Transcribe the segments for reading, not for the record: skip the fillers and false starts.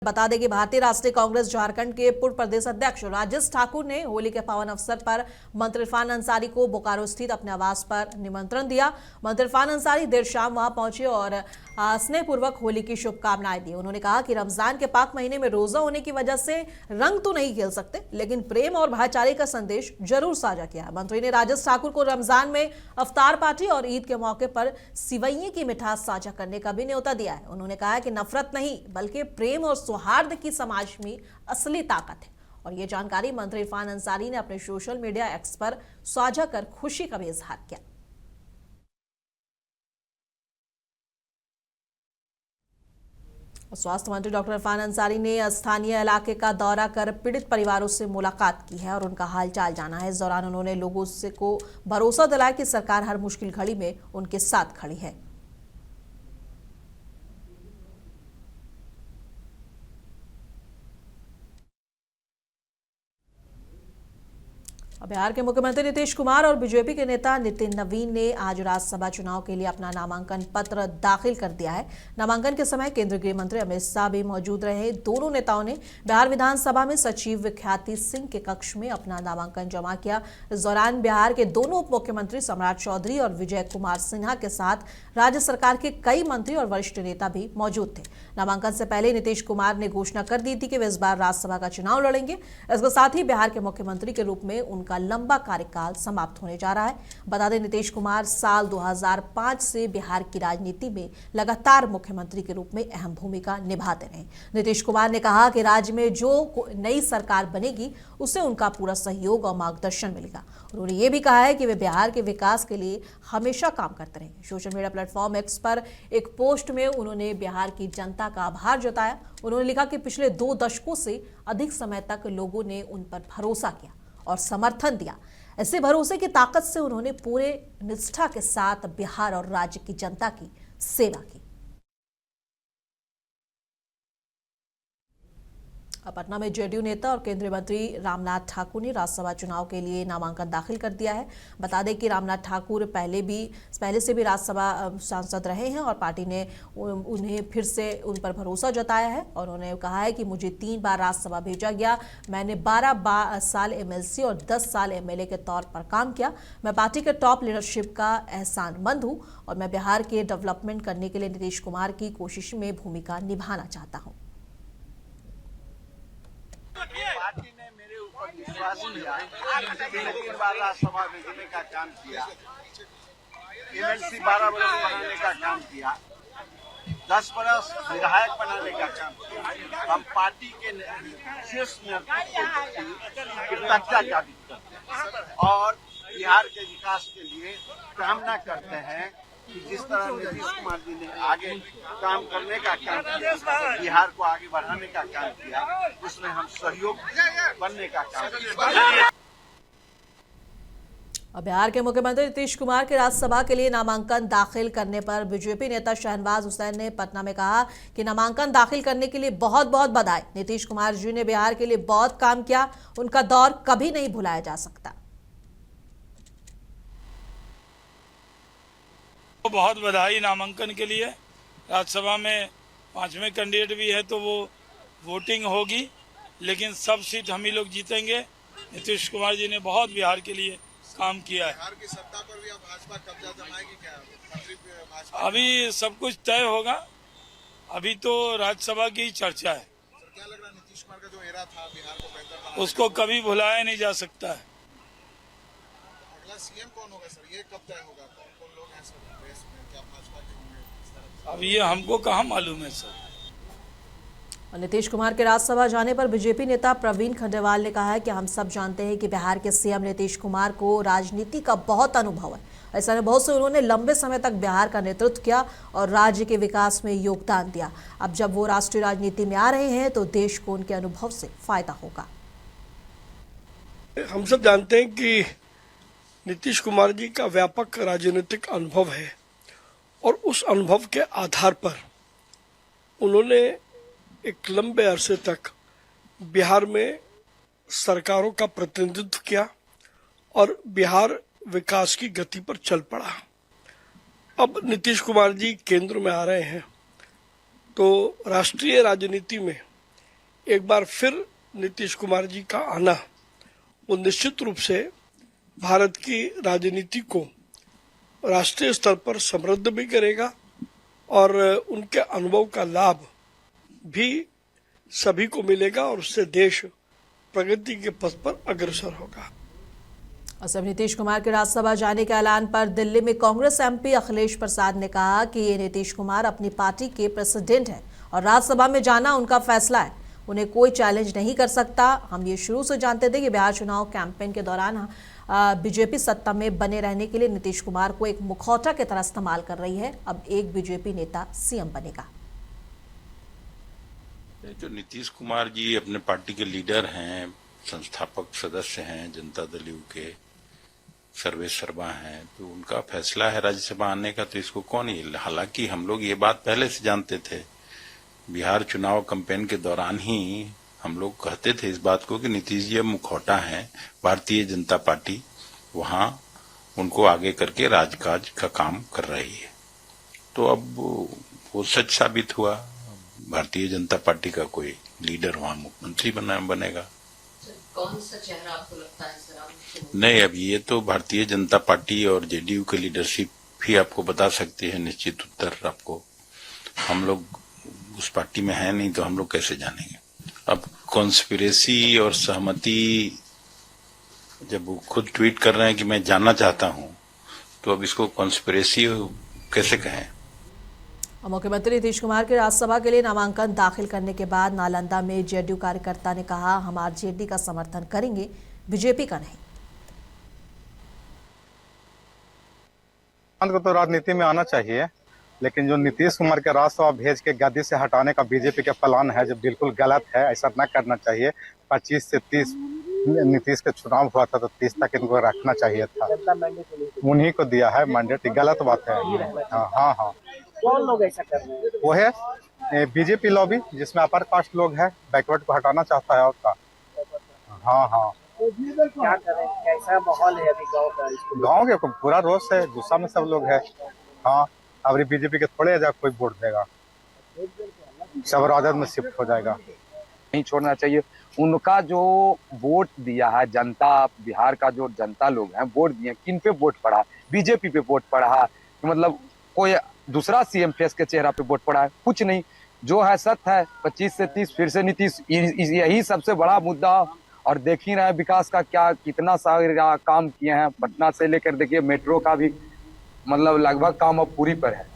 बता दें कि भारतीय राष्ट्रीय कांग्रेस झारखंड के पूर्व प्रदेश अध्यक्ष राजेश ठाकुर ने होली के पावन अवसर पर मंत्री इरफान अंसारी को बोकारो स्थित अपने आवास पर निमंत्रण दिया। मंत्री इरफान अंसारी देर शाम वहां पहुंचे और स्नेहपूर्वक होली की शुभकामनाएं दी। उन्होंने कहा कि रमजान के पाक महीने में रोजा होने की वजह से रंग तो नहीं खेल सकते, लेकिन प्रेम और भाईचारे का संदेश जरूर साझा किया। मंत्री ने राजेश ठाकुर को रमजान में अफ्तार पार्टी और ईद के मौके पर सिवैये की मिठास साझा करने का भी न्योता दिया है। उन्होंने कहा कि नफरत नहीं बल्कि प्रेम और सौहार्द की समाज में असली ताकत है। और ये जानकारी मंत्री इरफान अंसारी ने अपने सोशल मीडिया एक्स पर साझा कर खुशी का भी इजहार किया। स्वास्थ्य मंत्री डॉक्टर इरफान अंसारी ने स्थानीय इलाके का दौरा कर पीड़ित परिवारों से मुलाकात की है और उनका हालचाल जाना है। इस दौरान उन्होंने लोगों को भरोसा दिलाया कि सरकार हर मुश्किल घड़ी में उनके साथ खड़ी है। बिहार के मुख्यमंत्री नीतीश कुमार और बीजेपी के नेता नितिन नवीन ने आज राज्यसभा चुनाव के लिए अपना नामांकन पत्र दाखिल कर दिया है। नामांकन के समय केंद्रीय गृह मंत्री अमित शाह भी मौजूद रहे। दोनों नेताओं ने बिहार विधानसभा में सचिव ख्याति सिंह के कक्ष में अपना नामांकन जमा किया। इस दौरान बिहार के दोनों उप मुख्यमंत्री सम्राट चौधरी और विजय कुमार सिन्हा के साथ राज्य सरकार के कई मंत्री और वरिष्ठ नेता भी मौजूद थे। नामांकन से पहले नीतीश कुमार ने घोषणा कर दी थी कि वे इस बार राज्यसभा का चुनाव लड़ेंगे। इसके साथ ही बिहार के मुख्यमंत्री के रूप में उनका लंबा कार्यकाल समाप्त होने जा रहा है। बता दें, नीतीश कुमार साल 2005 से बिहार की राजनीति में लगातार मुख्यमंत्री के रूप में अहम भूमिका निभाते रहे। नीतीश कुमार ने कहा कि राज्य में जो नई सरकार बनेगी उसे उनका पूरा सहयोग और मार्गदर्शन मिलेगा। उन्होंने ये भी कहा है कि वे बिहार के विकास के लिए हमेशा काम करते रहेंगे। सोशल मीडिया प्लेटफॉर्म एक्स पर एक पोस्ट में उन्होंने बिहार की जनता का आभार जताया। उन्होंने लिखा कि पिछले 2 दशकों से अधिक समय तक लोगों ने उन पर भरोसा किया और समर्थन दिया। ऐसे भरोसे की ताकत से उन्होंने पूरे निष्ठा के साथ बिहार और राज्य की जनता की सेवा की। पटना में जेडीयू नेता और केंद्रीय मंत्री रामनाथ ठाकुर ने राज्यसभा चुनाव के लिए नामांकन दाखिल कर दिया है। बता दें कि रामनाथ ठाकुर पहले से भी राज्यसभा सांसद रहे हैं और पार्टी ने उन्हें फिर से उन पर भरोसा जताया है और उन्होंने कहा है कि मुझे 3 बार राज्यसभा भेजा गया। मैंने 12 साल एमएलसी और 10 साल एमएलए के तौर पर काम किया। मैं पार्टी के टॉप लीडरशिप का एहसानमंद हूं और मैं बिहार के डेवलपमेंट करने के लिए नीतीश कुमार की कोशिश में भूमिका निभाना चाहता हूं। पार्टी ने मेरे ऊपर विश्वास किया, 3 बार राज्यसभा भेजने का काम किया, एमएलसी 12 बरस बनाने का काम किया, 10 बरस विधायक बनाने का काम किया। हम पार्टी के शीर्ष नेतृत्व की कृतज्ञता ज्ञापित करते हैं और बिहार के विकास के लिए कामना करते हैं कि जिस तरह नीतीश कुमार जी ने आगे काम करने का काम किया, बिहार को आगे बढ़ाने का काम किया, उसमें हम सहयोग बनने का काम किया। बिहार के मुख्यमंत्री नीतीश कुमार के राज्यसभा के लिए नामांकन दाखिल करने पर बीजेपी नेता शहनवाज हुसैन ने पटना में कहा कि नामांकन दाखिल करने के लिए बहुत बहुत बधाई। नीतीश कुमार जी ने बिहार के लिए बहुत काम किया, उनका दौर कभी नहीं भुलाया जा सकता। बहुत बधाई नामांकन के लिए। राज्यसभा में 5वें कैंडिडेट भी है तो वो वोटिंग होगी, लेकिन सब सीट हम ही लोग जीतेंगे। नीतीश कुमार जी ने बहुत बिहार के लिए काम किया है। बिहार की सत्ता पर भी अब भाजपा कब्जा जमाएगी क्या? अभी सब कुछ तय होगा, अभी तो राज्यसभा की चर्चा है। सर, क्या लग रहा है नीतीश कुमार का जो एरा था बिहार को बेहतर बनाने, उसको कभी भुलाया नहीं जा सकता है। अगला सीएम कौन होगा सर, ये कब तय होगा? कौन लोग हैं सर रेस में? क्या भाजपा के होंगे? अब ये हमको कहाँ मालूम है सर। नीतीश कुमार के राज्यसभा जाने पर बीजेपी नेता प्रवीण खंडेलवाल ने कहा है कि हम सब जानते हैं कि बिहार के सीएम नीतीश कुमार को राजनीति का बहुत अनुभव है। ऐसा नहीं, बहुत से उन्होंने लंबे समय तक बिहार का नेतृत्व किया और राज्य के विकास में योगदान दिया। अब जब वो राष्ट्रीय राजनीति में आ रहे हैं तो देश को उनके अनुभव से फायदा होगा। हम सब जानते हैं कि नीतीश कुमार जी का व्यापक राजनीतिक अनुभव है और उस अनुभव के आधार पर उन्होंने एक लंबे अरसे तक बिहार में सरकारों का प्रतिनिधित्व किया और बिहार विकास की गति पर चल पड़ा। अब नीतीश कुमार जी केंद्र में आ रहे हैं तो राष्ट्रीय राजनीति में एक बार फिर नीतीश कुमार जी का आना वो निश्चित रूप से भारत की राजनीति को राष्ट्रीय स्तर पर समृद्ध भी करेगा और उनके अनुभव का लाभ भी सभी को मिलेगा और उससे देश प्रगति के पथ पर अग्रसर होगा। असम नीतीश कुमार के राज्यसभा जाने के ऐलान पर दिल्ली में कांग्रेस एमपी अखिलेश प्रसाद ने कहा कि ये नीतीश कुमार अपनी पार्टी के प्रेसिडेंट हैं और राज्यसभा में जाना उनका फैसला है, उन्हें कोई चैलेंज नहीं कर सकता। हम ये शुरू से जानते थे कि बिहार चुनाव कैंपेन के दौरान बीजेपी सत्ता में बने रहने के लिए नीतीश कुमार को एक मुखौटा की तरह इस्तेमाल कर रही है। अब एक बीजेपी नेता सीएम बनेगा। जो नीतीश कुमार जी अपने पार्टी के लीडर हैं, संस्थापक सदस्य हैं, जनता दल यू के सर्वेसर्वा हैं, तो उनका फैसला है राज्यसभा आने का, तो इसको कौन ही। हालांकि हम लोग ये बात पहले से जानते थे, बिहार चुनाव कैंपेन के दौरान ही हम लोग कहते थे इस बात को कि नीतीश जी अब मुखौटा हैं, भारतीय जनता पार्टी वहां उनको आगे करके राजकाज का काम कर रही है। तो अब वो सच साबित हुआ, भारतीय जनता पार्टी का कोई लीडर वहां मुख्यमंत्री बनेगा। कौन सा चेहरा आपको लगता है सर? नहीं, अब ये तो भारतीय जनता पार्टी और जेडीयू की लीडरशिप भी आपको बता सकती है निश्चित उत्तर आपको। हम लोग उस पार्टी में है नहीं तो हम लोग कैसे जानेंगे। अब कॉन्स्पिरेसी और सहमति, जब वो खुद ट्वीट कर रहे हैं कि मैं जानना चाहता हूं, तो अब इसको कॉन्स्पिरेसी कैसे कहें। मुख्यमंत्री नीतीश कुमार के राज्यसभा के लिए नामांकन दाखिल करने के बाद नालंदा में जेडीयू कार्यकर्ता ने कहा, हम आरजेडी का समर्थन करेंगे, बीजेपी का नहीं। को तो राजनीति में आना चाहिए, लेकिन जो नीतीश कुमार के राज्यसभा भेज के गद्दी से हटाने का बीजेपी का प्लान है, जो बिल्कुल गलत है। ऐसा न करना चाहिए। 25 से 30 नीतीश का चुनाव हुआ था, तो 30 तक इनको रखना चाहिए था। उन्हीं को दिया है मैंडेट, गलत बात है। हाँ, कौन लोग ऐसा कर रहे हैं? वो है बीजेपी लॉबी, जिसमें अपर कास्ट लोग है, बैकवर्ड को हटाना चाहता है। और का हाँ, क्या करें? कैसा माहौल है अभी गाँव का? गाँव के पूरा रोष है, गुस्सा में सब लोग है। हाँ, अब बीजेपी के थोड़े जा कोई वोट देगा, सब राजद में शिफ्ट हो जाएगा। नहीं छोड़ना चाहिए। उनका जो वोट दिया है जनता, बिहार का जो जनता लोग हैं वोट दिए, किन पे वोट पड़ा? बीजेपी पे वोट पड़ा है। मतलब कोई दूसरा सीएम फेस के चेहरा पे वोट पड़ा है? कुछ नहीं। जो है सत्य है। 25 से 30 फिर से नीतीश, यही सबसे बड़ा मुद्दा। और देख ही रहे हैं विकास का क्या कितना सारा काम किए हैं। पटना से लेकर देखिए मेट्रो का भी मतलब लगभग काम अब पूरी पर है।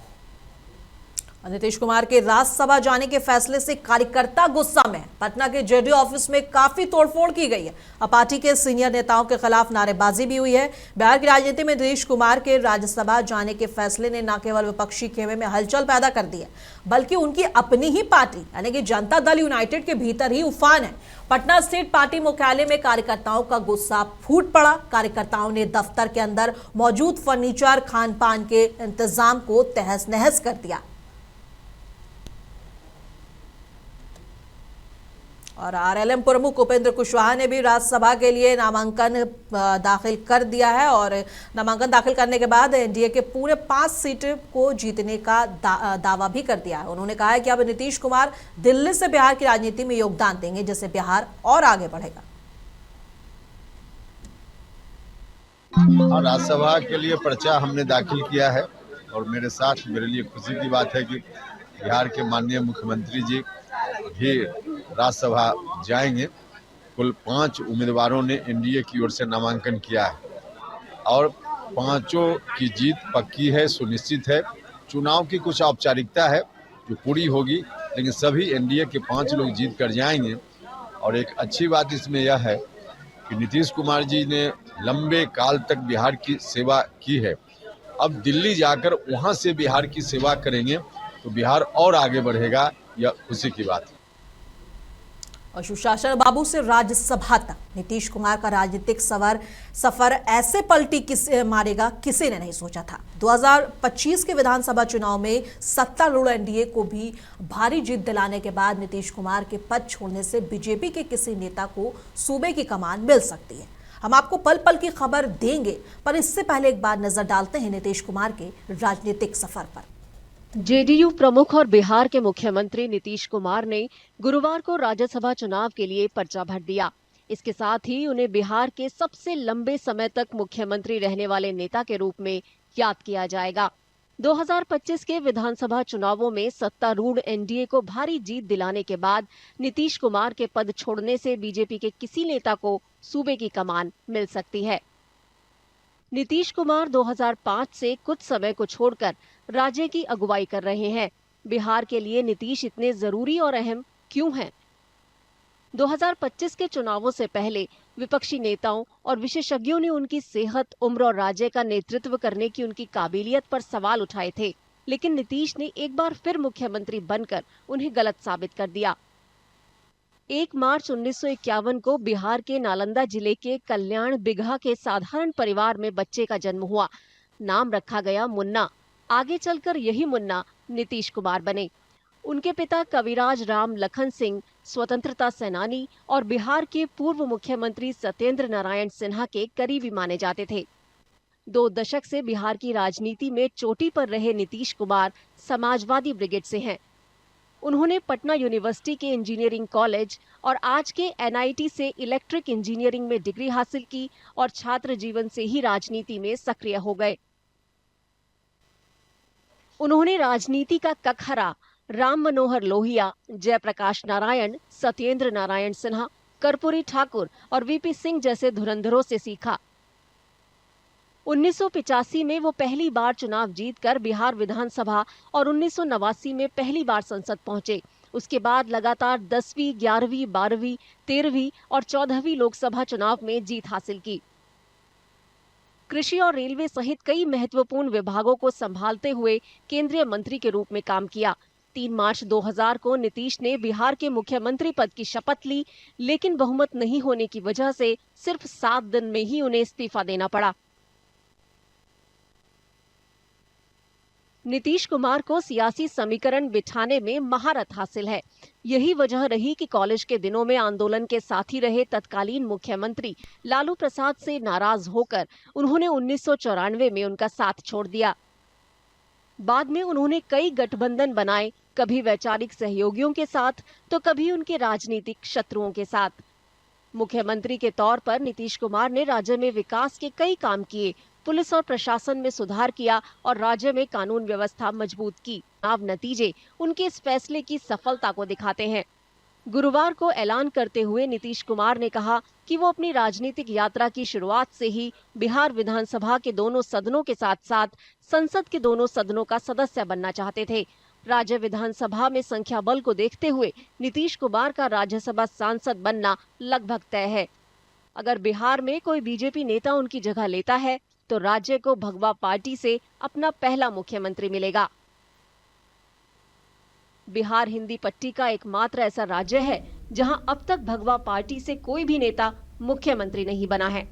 नीतीश कुमार के राज्यसभा जाने के फैसले से कार्यकर्ता गुस्सा में है। पटना के जेडीयू ऑफिस में काफी तोड़फोड़ की गई है। अब पार्टी के सीनियर नेताओं के खिलाफ नारेबाजी भी हुई है। बिहार की राजनीति में नीतीश कुमार के राज्यसभा जाने के फैसले ने न केवल विपक्षी खेमे में हलचल पैदा कर दी है, बल्कि उनकी अपनी ही पार्टी यानी कि जनता दल यूनाइटेड के भीतर ही उफान है। पटना स्थित पार्टी मुख्यालय में कार्यकर्ताओं का गुस्सा फूट पड़ा। कार्यकर्ताओं ने दफ्तर के अंदर मौजूद फर्नीचर, खान पान के इंतजाम को तहस नहस कर दिया। और आरएलएम प्रमुख उपेंद्र कुशवाहा ने भी राज्यसभा के लिए नामांकन दाखिल कर दिया है और नामांकन दाखिल करने के बाद एनडीए के पूरे 5 सीट को जीतने का दावा भी कर दिया है। उन्होंने कहा है कि अब नीतीश कुमार दिल्ली से बिहार की राजनीति में योगदान देंगे, जिससे बिहार और आगे बढ़ेगा। राज्यसभा के लिए पर्चा हमने दाखिल किया है और मेरे साथ मेरे लिए खुशी की बात है कि बिहार के माननीय मुख्यमंत्री जी भी राज्यसभा जाएंगे। कुल 5 उम्मीदवारों ने एनडीए की ओर से नामांकन किया है और 5 की जीत पक्की है, सुनिश्चित है। चुनाव की कुछ औपचारिकता है जो पूरी होगी, लेकिन सभी एनडीए के 5 लोग जीत कर जाएंगे। और एक अच्छी बात इसमें यह है कि नीतीश कुमार जी ने लंबे काल तक बिहार की सेवा की है। अब दिल्ली जाकर वहां से बिहार की सेवा करेंगे तो बिहार और आगे बढ़ेगा, यह खुशी की बात है। और सुशासन बाबू से राज्यसभा तक नीतीश कुमार का राजनीतिक सफर ऐसे पलटी मारेगा किसी ने नहीं सोचा था। 2025 के विधानसभा चुनाव में सत्तारूढ़ एनडीए को भी भारी जीत दिलाने के बाद नीतीश कुमार के पद छोड़ने से बीजेपी के किसी नेता को सूबे की कमान मिल सकती है। हम आपको पल पल की खबर देंगे, पर इससे पहले एक बार नजर डालते हैं नीतीश कुमार के राजनीतिक सफर पर। जेडीयू प्रमुख और बिहार के मुख्यमंत्री नीतीश कुमार ने गुरुवार को राज्यसभा चुनाव के लिए पर्चा भर दिया। इसके साथ ही उन्हें बिहार के सबसे लंबे समय तक मुख्यमंत्री रहने वाले नेता के रूप में याद किया जाएगा। 2025 के विधानसभा चुनावों में सत्तारूढ़ एनडीए को भारी जीत दिलाने के बाद नीतीश कुमार के पद छोड़ने से बीजेपी के किसी नेता को सूबे की कमान मिल सकती है। नीतीश कुमार 2005 से कुछ समय को छोड़कर राज्य की अगुवाई कर रहे हैं। बिहार के लिए नीतीश इतने जरूरी और अहम क्यों हैं? 2025 के चुनावों से पहले विपक्षी नेताओं और विशेषज्ञों ने उनकी सेहत, उम्र और राज्य का नेतृत्व करने की उनकी काबिलियत पर सवाल उठाए थे, लेकिन नीतीश ने एक बार फिर मुख्यमंत्री बनकर उन्हें गलत साबित कर दिया। 1 मार्च 1951 को बिहार के नालंदा जिले के कल्याण बिगहा के साधारण परिवार में बच्चे का जन्म हुआ। नाम रखा गया मुन्ना। आगे चलकर यही मुन्ना नीतीश कुमार बने। उनके पिता कविराज राम लखन सिंह स्वतंत्रता सेनानी और बिहार के पूर्व मुख्यमंत्री सत्येंद्र नारायण सिन्हा के करीबी माने जाते थे। 2 दशक से बिहार की राजनीति में चोटी पर रहे नीतीश कुमार समाजवादी ब्रिगेड से हैं। उन्होंने पटना यूनिवर्सिटी के इंजीनियरिंग कॉलेज और आज के एनआईटी से इलेक्ट्रिक इंजीनियरिंग में डिग्री हासिल की और छात्र जीवन से ही राजनीति में सक्रिय हो गए। उन्होंने राजनीति का कखहरा राम मनोहर लोहिया, जयप्रकाश नारायण, सत्येंद्र नारायण सिन्हा, कर्पूरी ठाकुर और वीपी सिंह जैसे धुरंधरों से सीखा। 1985 में वो पहली बार चुनाव जीतकर बिहार विधानसभा और 1989 में पहली बार संसद पहुंचे। उसके बाद लगातार 10वीं, 11वीं, 12वीं, 13वीं और 14वीं लोकसभा चुनाव में जीत हासिल की। कृषि और रेलवे सहित कई महत्वपूर्ण विभागों को संभालते हुए केंद्रीय मंत्री के रूप में काम किया। 3 मार्च 2000 को नीतीश ने बिहार के मुख्यमंत्री पद की शपथ ली, लेकिन बहुमत नहीं होने की वजह से सिर्फ 7 दिन में ही उन्हें इस्तीफा देना पड़ा। नीतीश कुमार को सियासी समीकरण बिठाने में महारत हासिल है। यही वजह रही कि कॉलेज के दिनों में आंदोलन के साथी रहे तत्कालीन मुख्यमंत्री लालू प्रसाद से नाराज होकर उन्होंने 1994 में उनका साथ छोड़ दिया। बाद में उन्होंने कई गठबंधन बनाए, कभी वैचारिक सहयोगियों के साथ तो कभी उनके राजनीतिक शत्रुओं के साथ। मुख्यमंत्री के तौर पर नीतीश कुमार ने राज्य में विकास के कई काम किए, पुलिस और प्रशासन में सुधार किया और राज्य में कानून व्यवस्था मजबूत की। चुनाव नतीजे उनके इस फैसले की सफलता को दिखाते हैं। गुरुवार को ऐलान करते हुए नीतीश कुमार ने कहा कि वो अपनी राजनीतिक यात्रा की शुरुआत से ही बिहार विधानसभा के दोनों सदनों के साथ साथ संसद के दोनों सदनों का सदस्य बनना चाहते थे। राज्य विधानसभा में संख्या बल को देखते हुए नीतीश कुमार का राज्यसभा सांसद बनना लगभग तय है। अगर बिहार में कोई बीजेपी नेता उनकी जगह लेता है तो राज्य को भगवा पार्टी से अपना पहला मुख्यमंत्री मिलेगा। बिहार हिंदी पट्टी का एकमात्र ऐसा राज्य है जहां अब तक भगवा पार्टी से कोई भी नेता मुख्यमंत्री नहीं बना है।